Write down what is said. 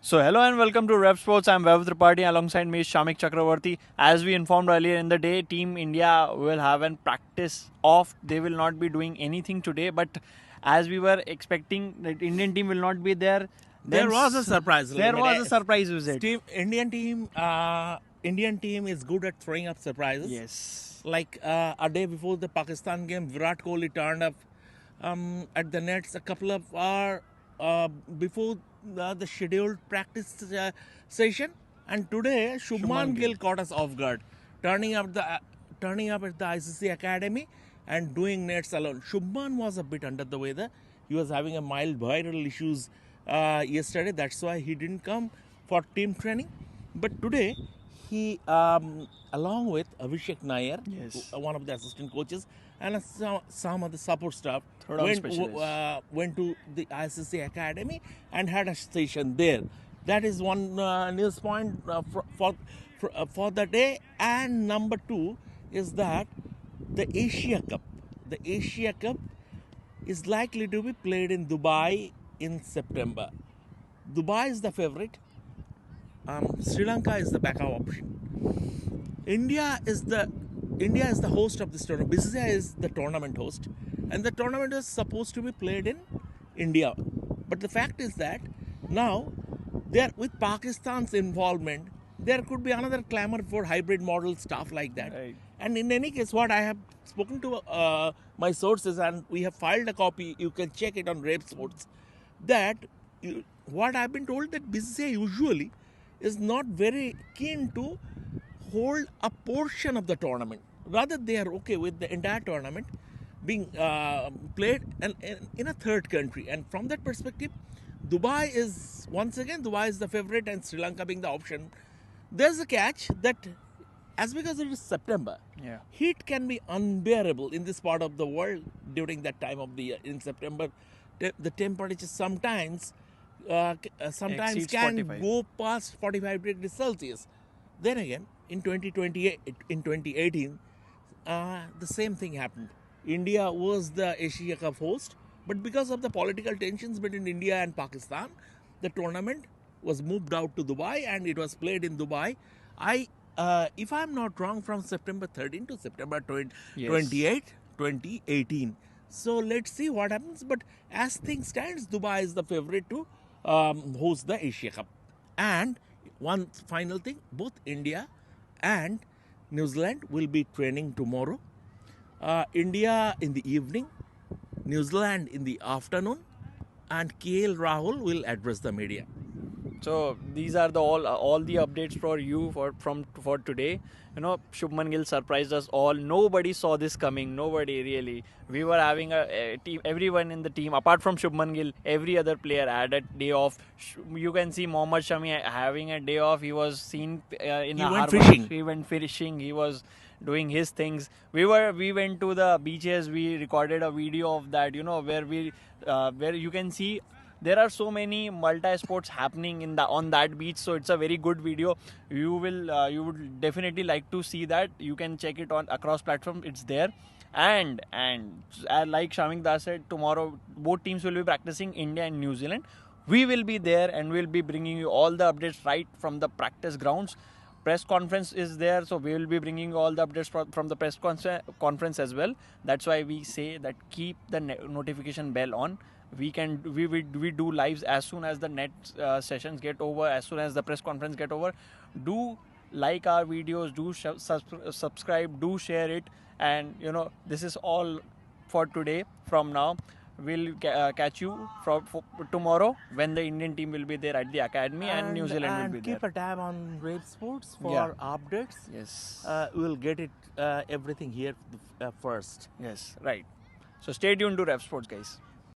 So hello and welcome to Rev Sports. I'm Vaibhav Tripathi. Alongside me is Shamik Chakravarti. As we informed earlier in the day, Team India will have a practice off. They will not be doing anything today. But as we were expecting, the Indian team will not be there. There was a surprise. There was a surprise visit. Indian team is good at throwing up surprises. Yes. Like a day before the Pakistan game, Virat Kohli turned up at the nets a couple of hours before the scheduled practice session, and today Shubman Gill caught us off guard, turning up at the ICC Academy and doing nets alone. Shubman was a bit under the weather. He was having a mild viral issues yesterday. That's why he didn't come for team training. But today, he, along with Abhishek Nair, Yes. one of the assistant coaches, and some of the support staff, Throwdown specialist. went to the ICC Academy and had a station there. That is one news point for the day. And number two is that the Asia Cup is likely to be played in Dubai in September. Dubai is the favorite. Sri Lanka is the backup option. India is the host of this tournament. BCCI is the tournament host, and the tournament is supposed to be played in India. But the fact is that now, there with Pakistan's involvement, there could be another clamor for hybrid model stuff like that. Right. And in any case, what I have spoken to my sources, and we have filed a copy. You can check it on Rape Sports. That what I've been told that BCCI usually is not very keen to hold a portion of the tournament. Rather, they are okay with the entire tournament being played in a third country. And from that perspective, Dubai is the favorite, and Sri Lanka being the option. There's a catch that, as because it is September, Yeah. heat can be unbearable in this part of the world during that time of the year. In September, the temperature sometimes Exceeds can 45. go past 45 degrees Celsius. Then again, in 2018, the same thing happened. India was the Asia Cup host, but because of the political tensions between India and Pakistan, the tournament was moved out to Dubai and it was played in Dubai. If I'm not wrong, from September 13 to September 28, 2018. So let's see what happens. But as things stands, Dubai is the favorite to host the Asia Cup. And one final thing, both India and New Zealand will be training tomorrow. India in the evening, New Zealand in the afternoon, and KL Rahul will address the media. So these are the all the updates for you for today. You know, Shubman Gill surprised us all. Nobody saw this coming. Nobody really. We were having a team. Everyone in the team, apart from Shubman Gill, every other player had a day off. You can see Mohammad Shami having a day off. He was seen in He a went harbor. fishing. He went fishing. He was doing his things. We went to the beaches. We recorded a video of that. You know, where you can see there are so many multi sports happening on that beach, so it's a very good video. You would definitely like to see that. You can check it on across platforms. It's there. And like Shamik Das said, tomorrow both teams will be practicing, India and New Zealand. We will be there and we'll be bringing you all the updates right from the practice grounds. Press conference is there, so we will be bringing you all the updates from the press conference as well. That's why we say that keep the notification bell on. We do lives as soon as the net sessions get over, as soon as the press conference get over. Do like our videos, do subscribe, do share it. And you know, this is all for today. From now, we'll catch you for tomorrow when the Indian team will be there at the academy and New Zealand will be keep there. a tab on Rape Sports for Yeah. updates. Yes. We'll get it everything here first. Yes, right. So stay tuned to Rev Sports, guys.